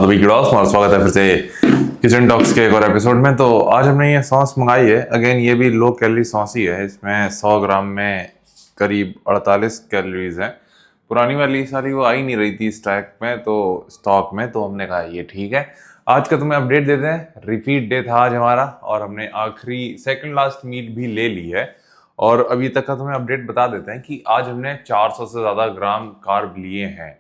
हमारा स्वागत है फिर से किचन टॉक्स के एक और एपिसोड में। तो आज हमने ये सॉस मंगाई है। अगेन ये भी लो कैलोरी सॉस ही है। इसमें 100 ग्राम में करीब 48 कैलोरीज हैं। पुरानी वाली सारी वो आई नहीं रही थी स्टॉक में, तो हमने कहा ये ठीक है, आज का तुम्हें अपडेट देते हैं। रिपीट डे था आज हमारा और हमने आखिरी सेकंड लास्ट मील भी ले ली है। और अभी तक का तुम्हें अपडेट बता देते हैं कि आज हमने 400 से ज़्यादा ग्राम कार्ब लिए हैं।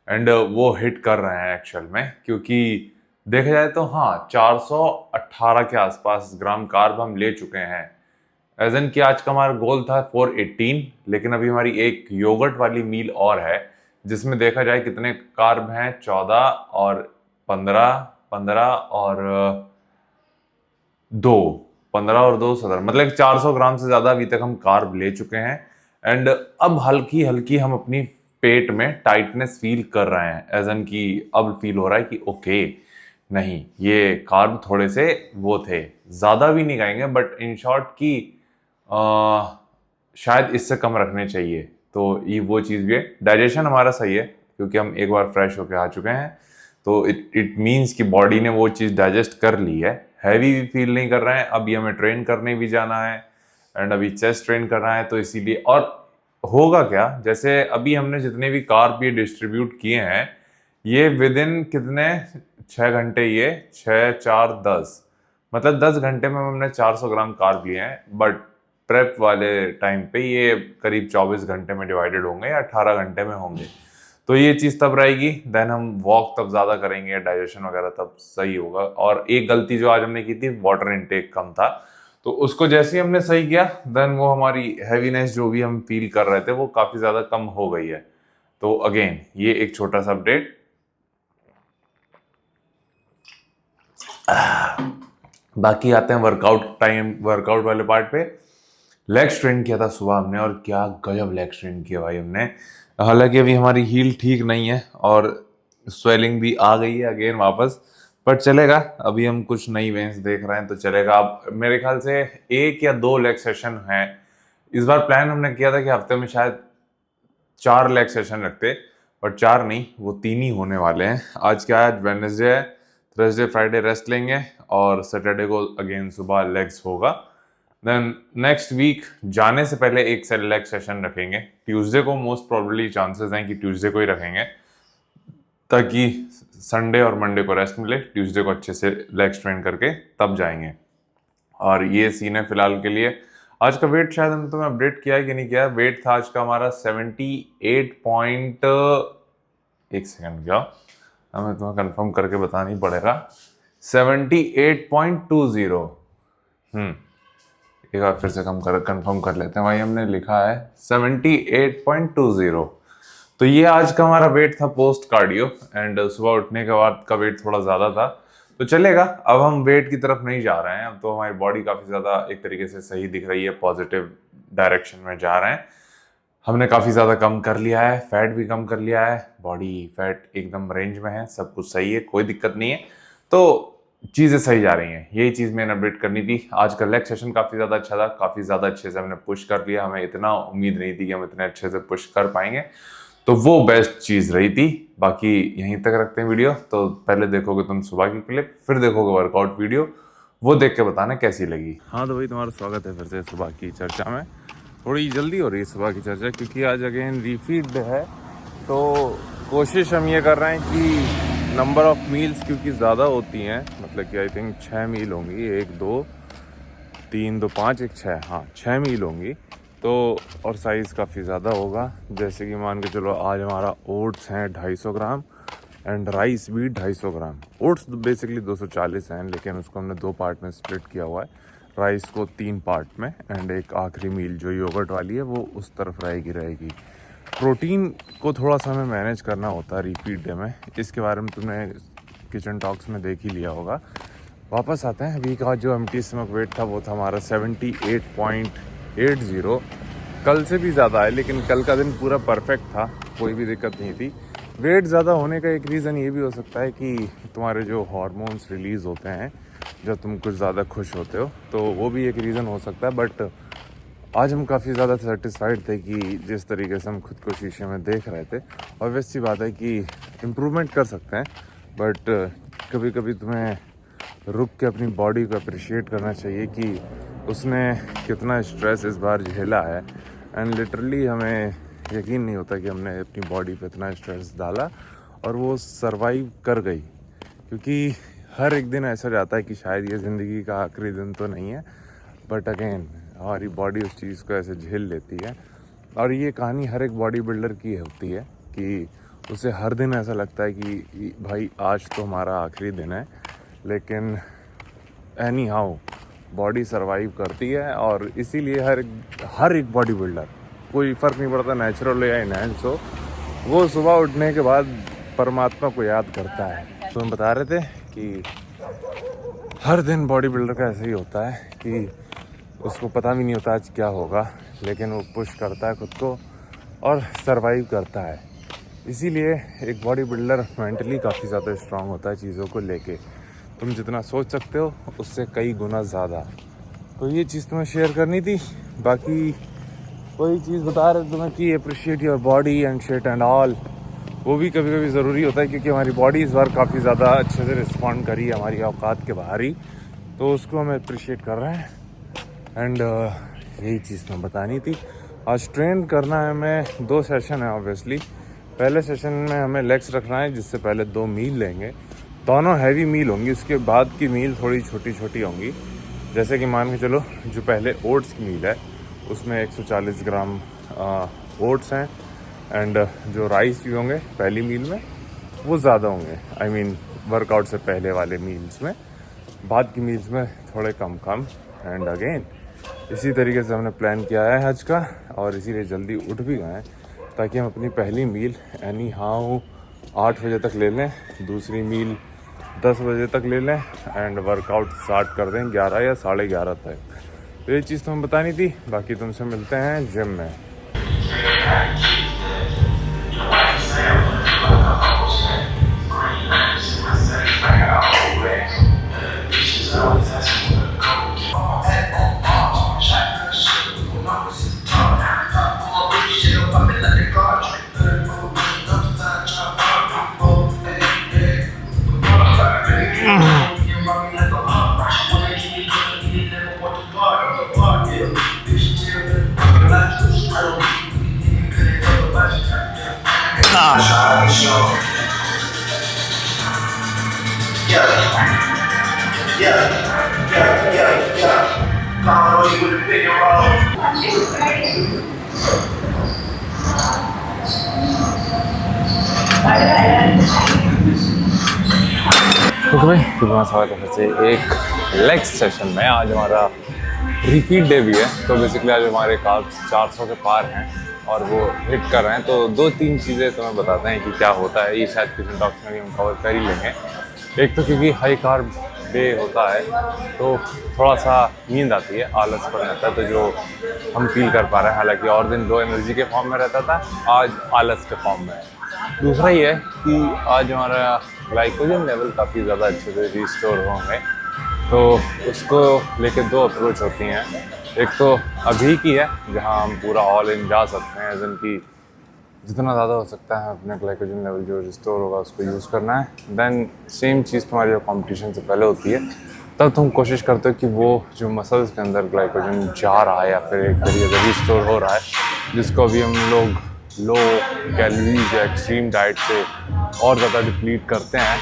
एंड वो हिट कर रहे हैं एक्चुअल में, क्योंकि देखा जाए तो हाँ 418 के आसपास ग्राम कार्ब हम ले चुके हैं। एज एन कि आज का हमारा गोल था 418, लेकिन अभी हमारी एक योगर्ट वाली मील और है जिसमें देखा जाए कितने कार्ब हैं, 14 और 15, 15 और 2, 15 और 2 17, मतलब 400 ग्राम से ज्यादा अभी तक हम कार्ब ले चुके हैं। एंड अब हल्की हल्की हम अपनी पेट में टाइटनेस फील कर रहे हैं। एज एन कि अब फील हो रहा है कि ओके, नहीं ये कार्ब थोड़े से वो थे, ज्यादा भी नहीं खाएंगे, बट इन शॉर्ट की शायद इससे कम रखने चाहिए। तो ये वो चीज़ भी है। डाइजेशन हमारा सही है क्योंकि हम एक बार फ्रेश होके आ चुके हैं, तो इट मीन्स कि बॉडी ने वो चीज़ डाइजेस्ट कर ली है। हैवी भी फील नहीं कर रहे हैं। अभी हमें ट्रेन करने भी जाना है एंड अभी चेस्ट ट्रेन करना है, तो इसीलिए। और होगा क्या, जैसे अभी हमने जितने भी कार्ब ये डिस्ट्रीब्यूट किए हैं, ये विद इन कितने 6 घंटे, ये 6 4 10, मतलब 10 घंटे में हमने 400 ग्राम कार्ब लिए हैं। बट प्रेप वाले टाइम पे ये करीब 24 घंटे में डिवाइडेड होंगे या 18 घंटे में होंगे। तो ये चीज़ तब रहेगी, देन हम वॉक तब ज़्यादा करेंगे, डाइजेशन वगैरह तब सही होगा। और एक गलती जो आज हमने की थी, वाटर इनटेक कम था, तो उसको जैसे ही हमने सही किया, देन वो हमारी हैवीनेस जो भी हम फील कर रहे थे वो काफ़ी ज़्यादा कम हो गई है। तो अगेन ये एक छोटा सा अपडेट। बाकी आते हैं वर्कआउट वाले पार्ट पे। लेग स्ट्रेन किया था सुबह हमने, और क्या गजब लेग स्ट्रेन किया भाई हमने। हालांकि अभी हमारी हील ठीक नहीं है और स्वेलिंग भी आ गई है अगेन वापस, पर चलेगा। अभी हम कुछ नई वेन्स देख रहे हैं तो चलेगा। अब मेरे ख्याल से 1 या 2 लेग सेशन है। इस बार प्लान हमने किया था कि हफ्ते में शायद 4 लेग सेशन रखते, पर 4 नहीं, वो 3 ही होने वाले हैं। आज क्या है, आज वेडनेसडे है, थर्सडे फ्राइडे रेस्ट लेंगे और सैटरडे को अगेन सुबह लेग्स होगा। देन नेक्स्ट वीक जाने से पहले एक से लेग सेशन रखेंगे। ट्यूसडे को मोस्ट प्रोबेबली चांसेस हैं कि ट्यूसडे को ही रखेंगे, ताकि संडे और मंडे को रेस्ट मिले, ट्यूसडे को अच्छे से लेग स्ट्रेन करके तब जाएंगे। और ये सीन है फिलहाल के लिए। आज का वेट शायद हमने तुम्हें अपडेट किया है कि नहीं किया। वेट था आज का हमारा 78 पॉइंट, एक सेकंड क्या, हमें तुम्हें कंफर्म करके बताना पड़ेगा। 78.20। एक बार फिर से कंफर्म कर लेते हैं भाई। हमने लिखा है 78.20। तो ये आज का हमारा वेट था पोस्ट कार्डियो, एंड सुबह उठने के बाद का वेट थोड़ा ज़्यादा था, तो चलेगा। अब हम वेट की तरफ नहीं जा रहे हैं। अब तो हमारी बॉडी काफ़ी ज़्यादा एक तरीके से सही दिख रही है, पॉजिटिव डायरेक्शन में जा रहे हैं। हमने काफ़ी ज़्यादा कम कर लिया है, फैट भी कम कर लिया है, बॉडी फैट एकदम रेंज में है, सब कुछ सही है, कोई दिक्कत नहीं है। तो चीज़ें सही जा रही हैं, यही चीज़ मैंने अपडेट करनी थी। आज का लेग सेशन काफ़ी ज़्यादा अच्छा था, काफ़ी ज़्यादा अच्छे से हमने पुश कर लिया। हमें इतना उम्मीद नहीं थी कि हम इतने अच्छे से पुश कर पाएंगे, तो वो बेस्ट चीज़ रही थी। बाकी यहीं तक रखते हैं वीडियो। तो पहले देखोगे तुम सुबह की क्लिप, फिर देखोगे वर्कआउट वीडियो, वो देख के बताना कैसी लगी। हाँ तो भाई, तुम्हारा स्वागत है फिर से सुबह की चर्चा में। थोड़ी जल्दी हो रही है सुबह की चर्चा क्योंकि आज अगेन रिफीड डे है, तो कोशिश हम ये कर रहे हैं कि नंबर ऑफ मील्स क्योंकि ज़्यादा होती हैं, मतलब कि आई थिंक 6 मील होंगी, 1 2 3 2 5 1 6, हाँ 6 मील होंगी। तो और साइज़ काफ़ी ज़्यादा होगा। जैसे कि मान के चलो आज हमारा ओट्स हैं 250 ग्राम एंड राइस भी 250 ग्राम। ओट्स बेसिकली 240 हैं, लेकिन उसको हमने 2 पार्ट में स्प्लिट किया हुआ है, राइस को 3 पार्ट में, एंड एक आखिरी मील जो योगर्ट वाली है वो उस तरफ रहेगी। प्रोटीन को थोड़ा सा हमें मैनेज करना होता है रिपीट डे में, इसके बारे में तुमने किचन टॉक्स में देख ही लिया होगा। वापस आते हैं। अभी का जो एम्प्टी स्टमक वेट था वो था हमारा 78.80। कल से भी ज़्यादा है, लेकिन कल का दिन पूरा परफेक्ट था, कोई भी दिक्कत नहीं थी। वेट ज़्यादा होने का एक रीज़न ये भी हो सकता है कि तुम्हारे जो हार्मोन्स रिलीज़ होते हैं जब तुम कुछ ज़्यादा खुश होते हो, तो वो भी एक रीज़न हो सकता है। बट आज हम काफ़ी ज़्यादा सेटिस्फाइड थे कि जिस तरीके से हम खुद को शीशे में देख रहे थे। ऑब्वियस सी बात है कि इम्प्रूवमेंट कर सकते हैं, बट कभी कभी तुम्हें रुक के अपनी बॉडी को अप्रिशिएट करना चाहिए कि उसने कितना स्ट्रेस इस बार झेला है। एंड लिटरली हमें यकीन नहीं होता कि हमने अपनी बॉडी पे इतना स्ट्रेस डाला और वो सरवाइव कर गई, क्योंकि हर एक दिन ऐसा जाता है कि शायद ये ज़िंदगी का आखिरी दिन तो नहीं है, बट अगेन हमारी बॉडी उस चीज़ को ऐसे झेल लेती है। और ये कहानी हर एक बॉडी बिल्डर की होती है कि उसे हर दिन ऐसा लगता है कि भाई आज तो हमारा आखिरी दिन है, लेकिन एनी हाउ बॉडी सरवाइव करती है। और इसीलिए हर एक बॉडी बिल्डर, कोई फ़र्क नहीं पड़ता नेचुरल हो या इनहैंस हो, वो सुबह उठने के बाद परमात्मा को याद करता है। तो हम बता रहे थे कि हर दिन बॉडी बिल्डर का ऐसा ही होता है कि उसको पता भी नहीं होता आज क्या होगा, लेकिन वो पुश करता है खुद को और सरवाइव करता है। इसीलिए एक बॉडी बिल्डर मेंटली काफ़ी ज़्यादा स्ट्रांग होता है चीज़ों को लेके। तुम जितना सोच सकते हो उससे कई गुना ज़्यादा। तो ये चीज़ तुम्हें शेयर करनी थी। बाकी वही चीज़ बता रहे तुम्हें कि appreciate your body and shit and all. वो भी कभी कभी ज़रूरी होता है, क्योंकि हमारी बॉडी इस बार काफ़ी ज़्यादा अच्छे से रिस्पॉन्ड करी है हमारी औकात के बाहर ही, तो उसको हमें अप्रिशिएट कर रहे हैं। एंड यही चीज़ तुम्हें बतानी थी। आज ट्रेन करना है हमें, 2 सेशन है ऑब्वियसली। पहले सेशन में हमें लेग्स रखना है, जिससे पहले 2 मील लेंगे। दोनों हैवी मील होंगी, उसके बाद की मील थोड़ी छोटी छोटी होंगी। जैसे कि मान के चलो, जो पहले ओट्स की मील है उसमें 140 ग्राम ओट्स हैं, एंड जो राइस भी होंगे पहली मील में वो ज़्यादा होंगे, आई मीन वर्कआउट से पहले वाले मील्स में। बाद की मील्स में थोड़े कम। एंड अगेन इसी तरीके से हमने प्लान किया है आज का, और इसीलिए जल्दी उठ भी गए हैं ताकि हम अपनी पहली मील एनी हाउ 8 बजे तक ले लें, दूसरी मील 10 बजे तक ले लें, एंड वर्कआउट स्टार्ट कर दें 11 या 11:30 तक। तो ये चीज़ तो हम बतानी थी। बाकी तुमसे मिलते हैं जिम में। ओके भाई, तुम्हारा स्वागत है फिर से एक लेग्स सेशन में। आज हमारा रिपीट डे भी है, तो बेसिकली आज हमारे कार्ब्स 400 के पार हैं और वो हिट कर रहे हैं। तो 2-3 चीज़ें तुम्हें बताते हैं कि क्या होता है। ये शायद किचन टॉक्स में भी हम कवर कर ही लेंगे। एक तो क्योंकि हाई कार्ब डे होता है तो थोड़ा सा नींद आती है, आलस पड़ जाता है, तो जो हम फील कर पा रहे हैं। हालांकि और दिन लो एनर्जी के फॉर्म में रहता था, आज आलस के फॉर्म में है। दूसरा ये है कि आज हमारा ग्लाइकोजन लेवल काफ़ी ज़्यादा अच्छे से रिस्टोर होंगे, तो उसको लेके 2 अप्रोच होती हैं। एक तो अभी की है, जहां हम पूरा ऑल इन जा सकते हैं, एज इन की जितना ज़्यादा हो सकता है अपने ग्लाइकोजन लेवल जो रिस्टोर होगा उसको यूज़ करना है। देन सेम चीज़ तुम्हारी जो कॉम्पिटिशन से पहले होती है, तब तुम कोशिश करते हो कि वो जो मसल्स के अंदर ग्लाइकोजन जा रहा है या फिर एक तरीके से रिस्टोर हो रहा है, जिसको अभी हम लोग लो कैलोरीज या एक्सट्रीम डाइट से और ज़्यादा डिप्लीट करते हैं,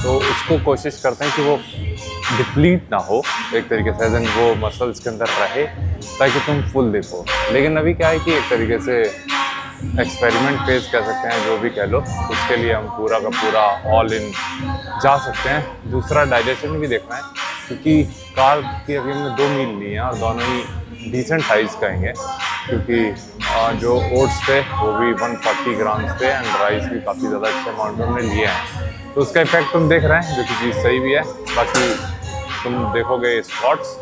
तो उसको कोशिश करते हैं कि वो डिप्लीट ना हो एक तरीके से, एज वो मसल्स के अंदर रहे ताकि तुम फुल देखो। लेकिन अभी क्या है कि एक तरीके से एक्सपेरिमेंट फेज कह सकते हैं, जो भी कह लो, उसके लिए हम पूरा का पूरा ऑल इन जा सकते हैं। दूसरा डाइजेशन भी देखना है, क्योंकि कार्ब की अभी हमने 2 मील ली हैं और दोनों ही डिसेंट साइज़ का हैं, क्योंकि जो ओट्स थे वो भी 140 ग्राम्स थे एंड राइस भी काफ़ी ज़्यादा अच्छे अमाउंट में हमने लिए हैं। तो उसका इफेक्ट तुम देख रहे हैं, जो कि चीज़ सही भी है। बाकी तुम देखोगे स्क्वाट्स,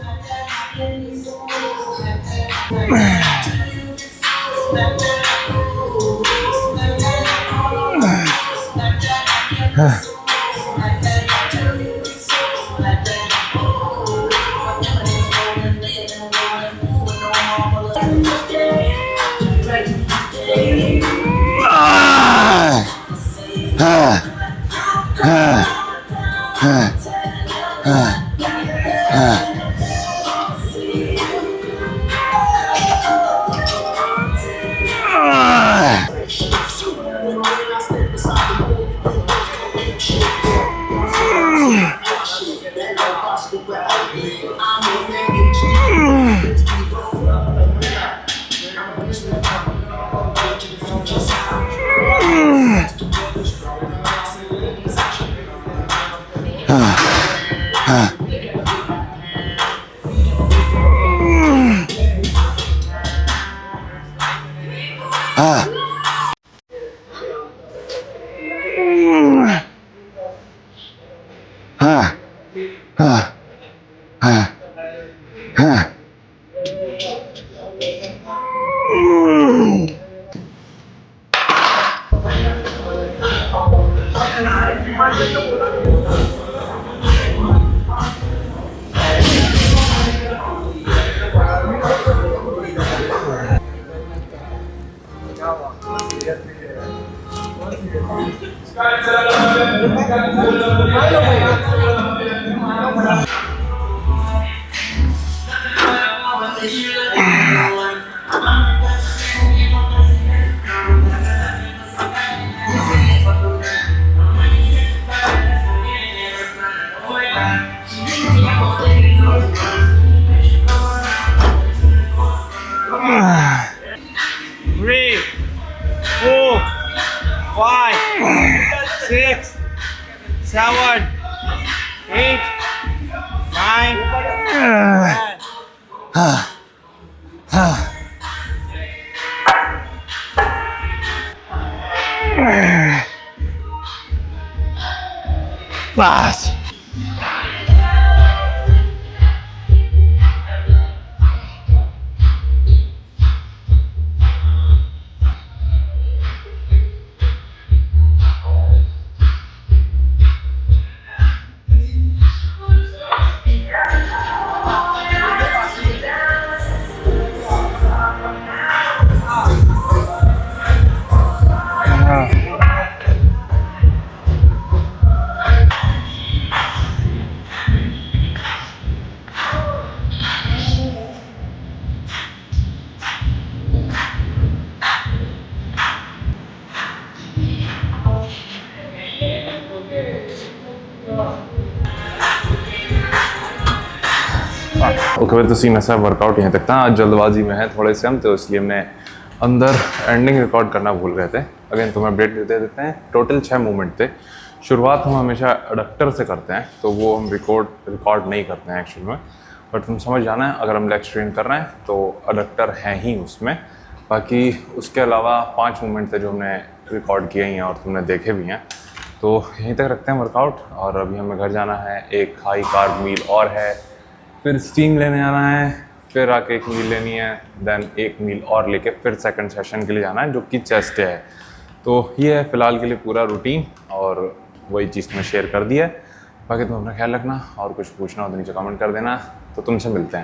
Three, 4, 5, 6, 7, 8, 9, 10. बस ओके भाई, तो सीन ऐसा वर्कआउट यहीं तक था। आज जल्दबाजी में है थोड़े से हम, तो इसलिए हमने अंदर एंडिंग रिकॉर्ड करना भूल गए थे। अगेन तुम्हें अपडेट दे देते हैं। टोटल 6 मूवमेंट थे। शुरुआत हम हमेशा अडक्टर से करते हैं, तो वो हम रिकॉर्ड नहीं करते हैं एक्चुअल में। बट तुम समझ जाना है, अगर हम लेग स्ट्रेन कर रहे हैं तो अडक्टर है ही उसमें। बाकी उसके अलावा 5 मूवमेंट थे जो हमने रिकॉर्ड किए ही हैं और तुमने देखे भी हैं। तो यहीं तक रखते हैं वर्कआउट, और अभी हमें घर जाना है। एक हाई कार्ब मील और है, फिर स्टीम लेने आना है, फिर आके एक मील लेनी है, देन एक मील और लेके फिर सेकंड सेशन के लिए जाना है जो कि चेस्ट है। तो ये है फ़िलहाल के लिए पूरा रूटीन, और वही चीज़ मैं शेयर कर दी है। बाकी तुम अपना ख्याल रखना, और कुछ पूछना हो तो नीचे कमेंट कर देना। तो तुमसे मिलते हैं।